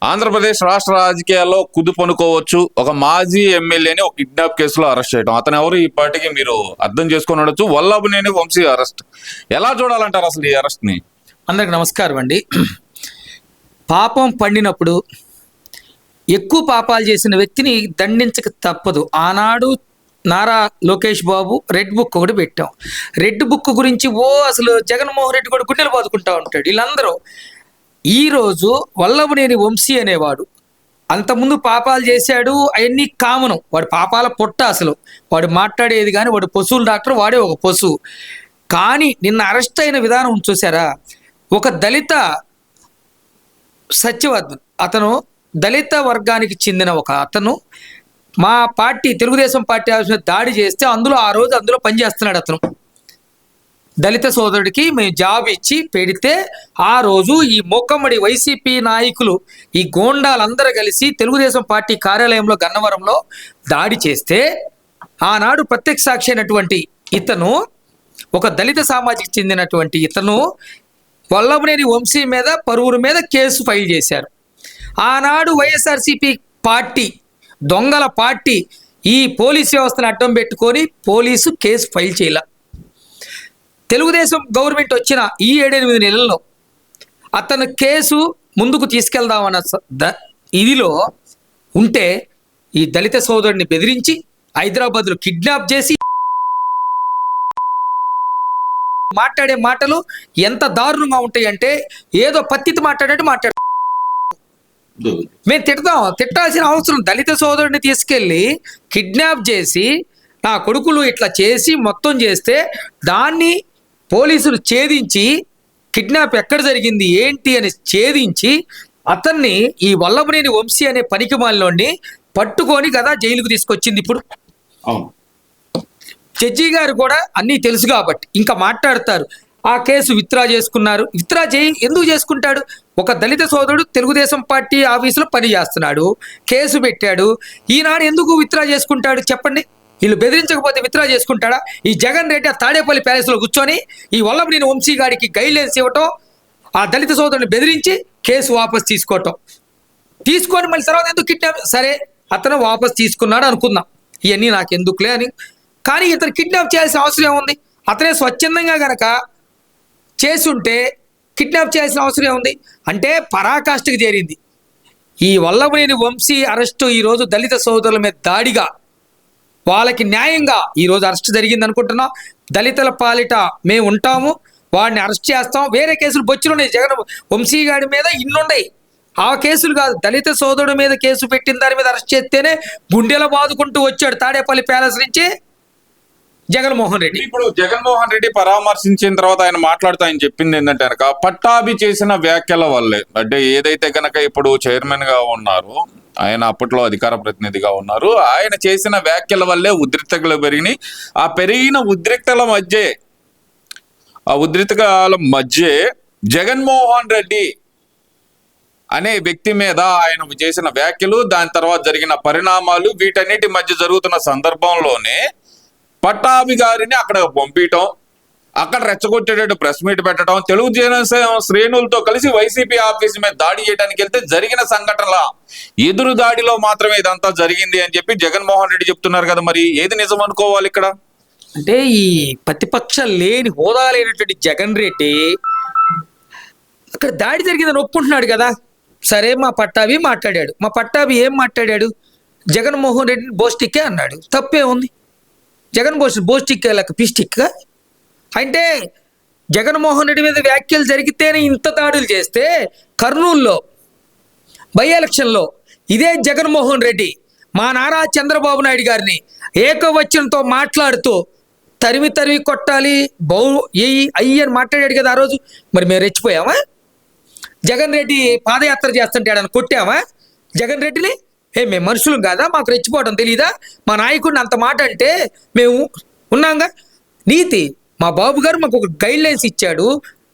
ఆంధ్రప్రదేశ్ రాష్ట్ర రాజకీయాల్లో కుదుపనుకోవచ్చు. ఒక మాజీ ఎమ్మెల్యేని ఒక కిడ్నాప్ కేసులో అరెస్ట్ చేయడం. అతను ఎవరు ఈ పార్టీకి మీరు అర్థం చేసుకొని ఉండొచ్చు. వల్లభనేని వంశీ అరెస్ట్ ఎలా చూడాలంటారు అసలు ఈ అరెస్ట్ ని? అందరికి నమస్కారం అండి. పాపం పండినప్పుడు ఎక్కువ పాపాలు చేసిన వ్యక్తిని దండించక తప్పదు. ఆనాడు నారా లోకేష్ బాబు రెడ్ బుక్ ఒకటి పెట్టాం. రెడ్ బుక్ గురించి అసలు జగన్మోహన్ రెడ్డి కూడా గుండెలు బాదుకుంటా ఉంటాడు. వీళ్ళందరూ ఈరోజు వల్లభనేని వంశీ అనేవాడు అంతకుముందు పాపాలు చేశాడు, అవన్నీ కామనం. వాడు పాపాల పొట్ట, అసలు వాడు మాట్లాడేది కానీ వాడు పశువుల డాక్టర్, వాడే ఒక పశువు. కానీ నిన్న అరెస్ట్ అయిన విధానం చూసారా? ఒక దళిత సత్యవర్ధన్, అతను దళిత వర్గానికి చెందిన ఒక అతను మా పార్టీ తెలుగుదేశం పార్టీ ఆఫీస్ మీద దాడి చేస్తే ఆ రోజు అందులో పనిచేస్తున్నాడు. అతను దళిత సోదరుడికి మేము జాబ్ ఇచ్చి పెడితే ఆ రోజు ఈ మొక్కమ్మడి వైసీపీ నాయకులు, ఈ గోండాలందరూ కలిసి తెలుగుదేశం పార్టీ కార్యాలయంలో గన్నవరంలో దాడి చేస్తే ఆనాడు ప్రత్యక్ష సాక్షి అయినటువంటి ఇతను, ఒక దళిత సామాజికి చెందినటువంటి ఇతను వల్లభనేని వంశీ మీద, పరువురు మీద కేసు ఫైల్ చేశారు. ఆనాడు వైఎస్ఆర్సీపీ పార్టీ, దొంగల పార్టీ, ఈ పోలీస్ వ్యవస్థను అడ్డం పెట్టుకొని పోలీసు కేసు ఫైల్ చేయాల. తెలుగుదేశం గవర్నమెంట్ వచ్చిన ఈ 7-8 నెలల్లో అతను కేసు ముందుకు తీసుకెళ్దామన్న ఇదిలో ఉంటే ఈ దళిత సోదరుడిని బెదిరించి హైదరాబాద్లో కిడ్నాప్ చేసి మాట్లాడే మాటలు ఎంత దారుణంగా ఉంటాయి అంటే ఏదో పత్తితో మాట్లాడు. మేము తిట్టాల్సిన అవసరం. దళిత సోదరుడిని తీసుకెళ్ళి కిడ్నాప్ చేసి నా కొడుకులు ఇట్లా చేసి మొత్తం చేస్తే దాన్ని పోలీసులు ఛేదించి కిడ్నాప్ ఎక్కడ జరిగింది ఏంటి అని ఛేదించి అతన్ని, ఈ వల్లభనేని వంశీ అనే పనికిమాలినోడిని పట్టుకొని కదా జైలుకు తీసుకొచ్చింది. ఇప్పుడు జడ్జి గారు కూడా అన్నీ తెలుసు కాబట్టి ఇంకా మాట్లాడతారు. ఆ కేసు విత్డ్రా చేసుకున్నారు. ఎందుకు చేసుకుంటాడు? ఒక దళిత సోదరుడు తెలుగుదేశం పార్టీ ఆఫీసులో పని చేస్తున్నాడు, కేసు పెట్టాడు. ఈనాడు ఎందుకు విత్డ్రా చేసుకుంటాడు చెప్పండి? వీళ్ళు బెదిరించకపోతే విత్డ్రా చేసుకుంటాడా? ఈ జగన్ రెడ్డి ఆ తాడేపల్లి ప్యాలెస్లో కూర్చొని ఈ వల్లభనేని వంశీ గారికి గైడ్లైన్స్ ఇవ్వటం, ఆ దళిత సోదరుని బెదిరించి కేసు వాపస్ తీసుకొని మళ్ళీ తర్వాత ఎందుకు కిడ్నాప్? సరే, అతను వాపస్ తీసుకున్నాడు అనుకుందాం, ఇవన్నీ నాకు ఎందుకులే అని. కానీ ఇతను కిడ్నాప్ చేయాల్సిన అవసరం ఏముంది? అతనే స్వచ్ఛందంగా గనక చేసుంటే కిడ్నాప్ చేయాల్సిన అవసరం ఏముంది? అంటే పరాకాష్ఠకు చేరింది ఈ వల్లభనేని వంశీ అరెస్టు. ఈరోజు దళిత సోదరుల మీద దాడిగా, వాళ్ళకి న్యాయంగా ఈరోజు అరెస్ట్ జరిగింది అనుకుంటున్నాం. దళితుల పాలిట మేము ఉంటాము, వాడిని అరెస్ట్ చేస్తాం. వేరే కేసులు బొచ్చులున్నాయి జగన్ వంశీ గారి మీద, ఇన్నున్నాయి. ఆ కేసులు కాదు, దళిత సోదరుడు మీద కేసు పెట్టిన దాని మీద అరెస్ట్ చేస్తేనే గుండెల బాదుకుంటూ వచ్చాడు తాడేపల్లి ప్యాలెస్ నుంచి జగన్మోహన్ రెడ్డి. ఇప్పుడు జగన్మోహన్ రెడ్డి పరామర్శించిన తర్వాత ఆయన మాట్లాడుతూ ఆయన చెప్పింది ఏంటంటే కనుక పట్టాభి చేసిన వ్యాఖ్యల వల్లే, అంటే ఏదైతే కనుక ఇప్పుడు చైర్మన్ గా ఉన్నారో ఆయన, అప్పట్లో అధికార ప్రతినిధిగా ఉన్నారు, ఆయన చేసిన వ్యాఖ్యల వల్లే ఉద్రిక్తతలు పెరిగినాయి. ఆ పెరిగిన ఉద్రిక్తల మధ్య జగన్మోహన్ రెడ్డి అనే వ్యక్తి మీద ఆయన చేసిన వ్యాఖ్యలు, దాని తర్వాత జరిగిన పరిణామాలు, వీటన్నిటి మధ్య జరుగుతున్న సందర్భంలోనే పట్టాభి గారిని అక్కడ పంపించటం, అక్కడ రెచ్చగొట్టేటట్టు ప్రెస్ మీట్ పెట్టడం, తెలుగుదేశం శ్రేణులతో కలిసి వైసీపీ ఆఫీస్ మీద దాడి చేయడానికి వెళ్తే జరిగిన సంఘటనల ఎదురు దాడిలో మాత్రమే ఇదంతా జరిగింది అని చెప్పి జగన్మోహన్ రెడ్డి చెప్తున్నారు కదా. మరి ఏది నిజం అనుకోవాలి ఇక్కడ? అంటే ఈ ప్రతిపక్షం లేని, హోదా లేనటువంటి జగన్ రెడ్డి అక్కడ దాడి జరిగిందని ఒప్పుకుంటున్నాడు కదా. సరే, మా పట్టాభి మాట్లాడాడు. మా పట్టాభి ఏం మాట్లాడాడు? జగన్మోహన్ రెడ్డిని బోస్టిక్కే అన్నాడు. తప్పే ఉంది? జగన్ బోస్టిక్కే లెక్క పిస్టిక్గా? అంటే జగన్మోహన్ రెడ్డి మీద వ్యాఖ్యలు జరిగితేనే ఇంత దాడులు చేస్తే, కర్నూలులో బై ఎలక్షన్లో ఇదే జగన్మోహన్ రెడ్డి మా నారా చంద్రబాబు నాయుడు గారిని ఏకవచనంతో మాట్లాడుతూ తరిమి కొట్టాలి, అయ్యి అని మాట్లాడాడు కదా ఆ రోజు. మరి మేము రెచ్చిపోయామా? జగన్ రెడ్డి పాదయాత్ర చేస్తుంటే ఆడని కొట్టామా జగన్ రెడ్డిని? మేము మనుషులం కాదా? మాకు రెచ్చిపోవడం తెలీదా? మా నాయకుడిని అంత మాట అంటే మేము ఉన్నాంగా. నీతి, మా బాబు గారు మాకు ఒక గైడ్ లైన్స్ ఇచ్చాడు,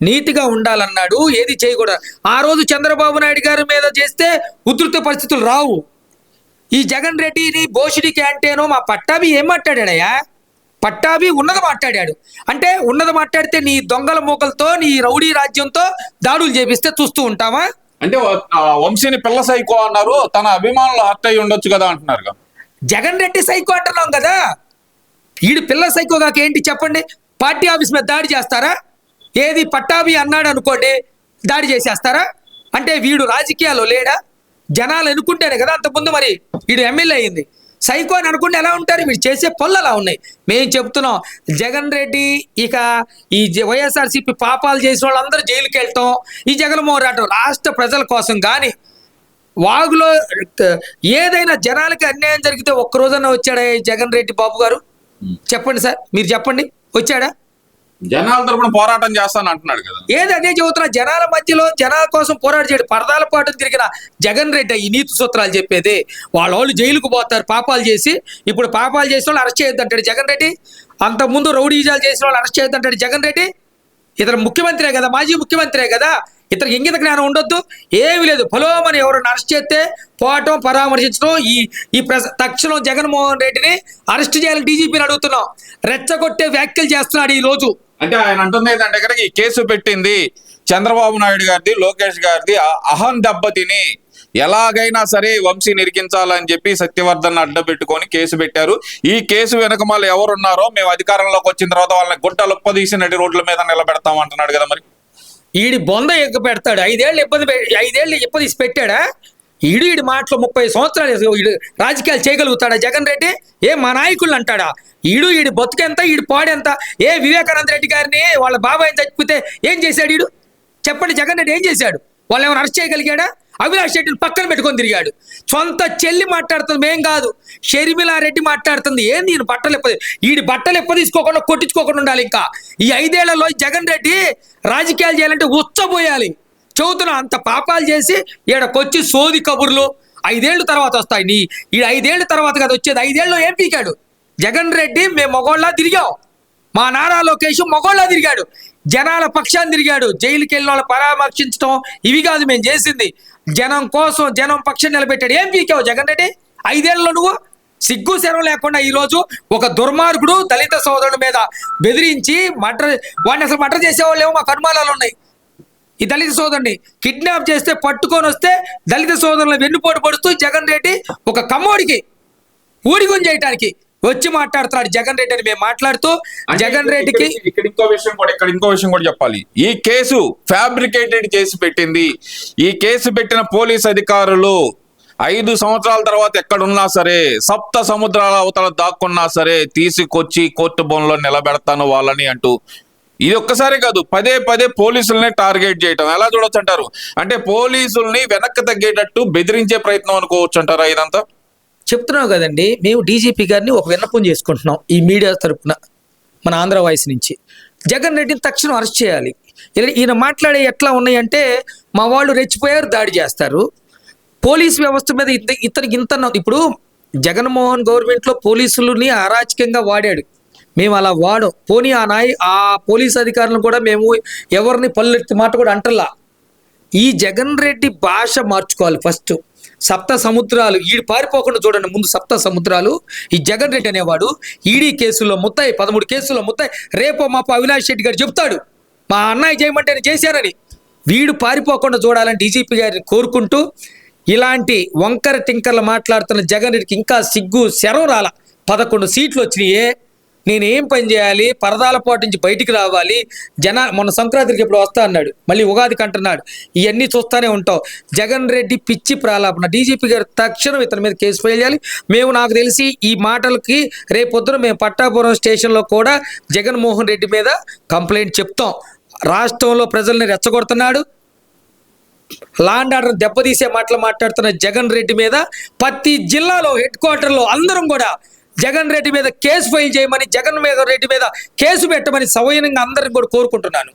నీతిగా ఉండాలన్నాడు, ఏది చేయకూడదు. ఆ రోజు చంద్రబాబు నాయుడు గారి మీద చేస్తే ఉధృత పరిస్థితులు రావు. ఈ జగన్ రెడ్డిని బోషిడికి అంటేనో మా పట్టాభి ఏం మాట్లాడాడయ్యా? పట్టాభి ఉన్నది మాట్లాడాడు. అంటే ఉన్నది మాట్లాడితే నీ దొంగల మూకలతో, నీ రౌడీ రాజ్యంతో దాడులు చేపిస్తే చూస్తూ ఉంటావా? అంటే వంశీని పిల్ల సైకో అన్నారు, తన అభిమానులు హర్ట్ అయి ఉండొచ్చు కదా అంటున్నారు. జగన్ రెడ్డి సైకో అంటున్నాం కదా, ఈడు పిల్ల సైకో కాక ఏంటి చెప్పండి? పార్టీ ఆఫీస్ మీద దాడి చేస్తారా? ఏది పట్టాభి అన్నాడు అనుకోండి దాడి చేసేస్తారా? అంటే వీడు రాజకీయాల్లో లేడా? జనాలు అనుకుంటేనే కదా అంతకుముందు మరి వీడు ఎమ్మెల్యే అయింది. సైకో అని అనుకుంటే ఎలా ఉంటారు? వీడు చేసే పనులు అలా ఉన్నాయి. మేము చెప్తున్నాం, జగన్ రెడ్డి ఇక ఈ వైఎస్ఆర్సీపీ పాపాలు చేసిన వాళ్ళందరూ జైలుకి వెళ్ళటం, ఈ జగన్మోహన్ రెడ్డి రాష్ట్ర ప్రజల కోసం కానీ వాగులో ఏదైనా జనాలకి అన్యాయం జరిగితే ఒక్కరోజన్నా వచ్చాడా ఈ జగన్ రెడ్డి బాబు గారు? చెప్పండి సార్, మీరు చెప్పండి, వచ్చాడా? జనాల తరపున పోరాటం చేస్తాను అంటున్నాడు కదా. ఏది అదే చెబుతున్నా, జనాల మధ్యలో జనాల కోసం పోరాట చేయడు. పరదాల పాటు తిరిగిన జగన్ రెడ్డి ఈ నీతి సూత్రాలు చెప్పేది. వాళ్ళు జైలుకు పోతారు పాపాలు చేసి. ఇప్పుడు పాపాలు చేసిన వాళ్ళు అరెస్ట్ చేయొద్దంటాడు జగన్ రెడ్డి. అంతకుముందు రౌడీజాలు చేసిన వాళ్ళు అరెస్ట్ చేయొద్దంటాడు జగన్ రెడ్డి. ఇతను ముఖ్యమంత్రే కదా, మాజీ ముఖ్యమంత్రే కదా, ఇతనికి ఇంగిత జ్ఞానం ఉండొద్దు, ఏమీ లేదు. పొలోమని ఎవరైనా అరెస్ట్ చేస్తే పోవటం, పరామర్శించడం. ఈ తక్షణం జగన్మోహన్ రెడ్డిని అరెస్ట్ చేయాలని డీజీపీని అడుగుతున్నాం. రెచ్చగొట్టే వ్యాఖ్యలు చేస్తున్నాడు ఈ రోజు. అంటే ఆయన అంటుంది ఏంటంటే కనుక ఈ కేసు పెట్టింది చంద్రబాబు నాయుడు గారిది, లోకేష్ గారిది అహం దెబ్బతిని ఎలాగైనా సరే వంశీ నిరికించాలని చెప్పి సత్యవర్ధన్ అడ్డపెట్టుకొని కేసు పెట్టారు. ఈ కేసు వెనకమాల ఎవరున్నారో మేము అధికారంలోకి వచ్చిన తర్వాత వాళ్ళని గుట్టలు ఉప్పదీసి నడి రోడ్ల మీద నిలబెడతాం అంటున్నాడు కదా. మరి ఈడి బొంద ఎగ్గ పెడతాడు. 5 ఏళ్ళు ఇప్పదీసి పెట్టాడా? ఈడి మాటలు 30 సంవత్సరాలు ఈడు రాజకీయాలు చేయగలుగుతాడా జగన్ రెడ్డి? మా నాయకుళ్ళు అంటాడా? ఈడి బతుకెంత, ఈడు పాడెంత? వివేకానంద రెడ్డి గారిని వాళ్ళ బాబాయ్ చచ్చిపోతే ఏం చేశాడు ఈడు? చెప్పండి, జగన్ రెడ్డి ఏం చేశాడు? వాళ్ళు ఏమైనా అరెస్ట్ చేయగలిగాడా? అవినాష్ రెడ్డిని పక్కన పెట్టుకొని తిరిగాడు. సొంత చెల్లి మాట్లాడుతుంది, మేం కాదు, షర్మిలారెడ్డి మాట్లాడుతుంది. ఏంది ఈయన బట్టలు బట్టలు తీసుకోకుండా కొట్టించుకోకుండా ఉండాలి. ఇంకా ఈ 5 ఏళ్లలో జగన్ రెడ్డి రాజకీయాలు చేయాలంటే ఉచ్చబోయాలి. చెబుతున్నా, అంత పాపాలు చేసి ఈడకొచ్చి సోది కబుర్లు 5 ఏళ్ళ తర్వాత వస్తాయి. ఈ 5 ఏళ్ల తర్వాత కదా వచ్చేది. 5 ఏళ్ళలో ఏం పీకాడు జగన్ రెడ్డి? మేము మగోళ్ళ తిరిగాం, మా నారా లోకేష్ మగోళ్ళ తిరిగాడు, జనాల పక్షాన్ని తిరిగాడు. జైలుకి వెళ్ళిన వాళ్ళు పరామర్శించడం ఇవి కాదు మేము చేసింది. జనం కోసం, జనం పక్షం నిలబెట్టాడు. ఏం పీకావు జగన్ రెడ్డి 5 ఏళ్ళలో? నువ్వు సిగ్గు శరం లేకుండా ఈరోజు ఒక దుర్మార్గుడు దళిత సోదరుల మీద బెదిరించి వాడిని అసలు మర్డర్ చేసేవాళ్ళు ఏమో మాకు అనుమానాలు ఉన్నాయి. ఈ దళిత సోదరుని కిడ్నాప్ చేస్తే పట్టుకొని వస్తే దళిత సోదరులను వెన్నుపోటు పడుతూ జగన్ రెడ్డి ఒక కమ్మోడికి ఊడిగుని చేయడానికి వచ్చి మాట్లాడుతున్నాడు జగన్ రెడ్డి అని మేము మాట్లాడుతూ, జగన్ రెడ్డికి ఇక్కడ ఇంకో విషయం కూడా చెప్పాలి. ఈ కేసు ఫ్యాబ్రికేటెడ్ చేసి పెట్టింది. ఈ కేసు పెట్టిన పోలీస్ అధికారులు 5 సంవత్సరాల తర్వాత ఎక్కడున్నా సరే, 7 సముద్రాల అవతల దాక్కున్నా సరే తీసుకొచ్చి కోర్టు బోన్లో నిలబెడతాను వాళ్ళని అంటూ, ఇది ఒక్కసారి కాదు, పదే పోలీసుల్ని టార్గెట్ చేయటం ఎలా చూడొచ్చు అంటారు? అంటే పోలీసుల్ని వెనక్కి తగ్గేటట్టు బెదిరించే ప్రయత్నం అనుకోవచ్చు అంటారా ఇదంతా? చెప్తున్నావు కదండి, మేము డీజీపీ గారిని ఒక విన్నపం చేసుకుంటున్నాం ఈ మీడియా తరపున, మన ఆంధ్ర వాయిస్ నుంచి. జగన్ రెడ్డిని తక్షణం అరెస్ట్ చేయాలి. ఈయన మాట్లాడే ఎట్లా ఉన్నాయంటే, మా వాళ్ళు రెచ్చిపోయారు, దాడి చేస్తారు. పోలీస్ వ్యవస్థ మీద ఇతనికి ఇంత. ఇప్పుడు జగన్మోహన్ గవర్నమెంట్లో పోలీసులని అరాచకంగా వాడాడు. మేము అలా వాడం. పోనీ ఆ పోలీస్ అధికారులను కూడా మేము ఎవరిని పల్లెత్తి మాట కూడా అంటల్లా. ఈ జగన్ రెడ్డి భాష మార్చుకోవాలి ఫస్ట్. 7 సముద్రాలు ఈడు పారిపోకుండా చూడండి ముందు. 7 సముద్రాలు ఈ జగన్ రెడ్డి అనేవాడు ఈడీ కేసుల్లో ముత్తాయి, 13 కేసుల్లో ముత్తాయి. రేపో మాపో అవినాష్ రెడ్డి గారు చెప్తాడు మా అన్నయ్య చేయమంటే నేను చేశానని. వీడు పారిపోకుండా చూడాలని డీజీపీ గారిని కోరుకుంటూ, ఇలాంటి వంకర టింకర్లు మాట్లాడుతున్న జగన్ రెడ్డికి ఇంకా సిగ్గు శరం రాల. 11 సీట్లు వచ్చినాయే, నేనేం పని చేయాలి? పరదాల పాటు నుంచి బయటికి రావాలి. మొన్న సంక్రాంతికి ఇప్పుడు వస్తా అన్నాడు, మళ్ళీ ఉగాదికి అంటున్నాడు. ఇవన్నీ చూస్తూనే ఉంటాం. జగన్ రెడ్డి పిచ్చి ప్రాలాపన. డీజీపీ గారు తక్షణం ఇతని మీద కేసు ఫైల్ చేయాలి. నాకు తెలిసి ఈ మాటలకి రేపొద్దున మేము పట్టాపురం స్టేషన్లో కూడా జగన్మోహన్ రెడ్డి మీద కంప్లైంట్ చెప్తాం. రాష్ట్రంలో ప్రజల్ని రెచ్చగొడుతున్నాడు, లాండ్ ఆర్డర్ దెబ్బతీసే మాటలు మాట్లాడుతున్న జగన్ రెడ్డి మీద ప్రతి జిల్లాలో హెడ్ క్వార్టర్లో అందరం కూడా జగన్ రెడ్డి మీద కేసు ఫైల్ చేయమని, జగన్ రెడ్డి మీద కేసు పెట్టమని సవయంగా అందరిని కూడా కోరుకుంటున్నాను.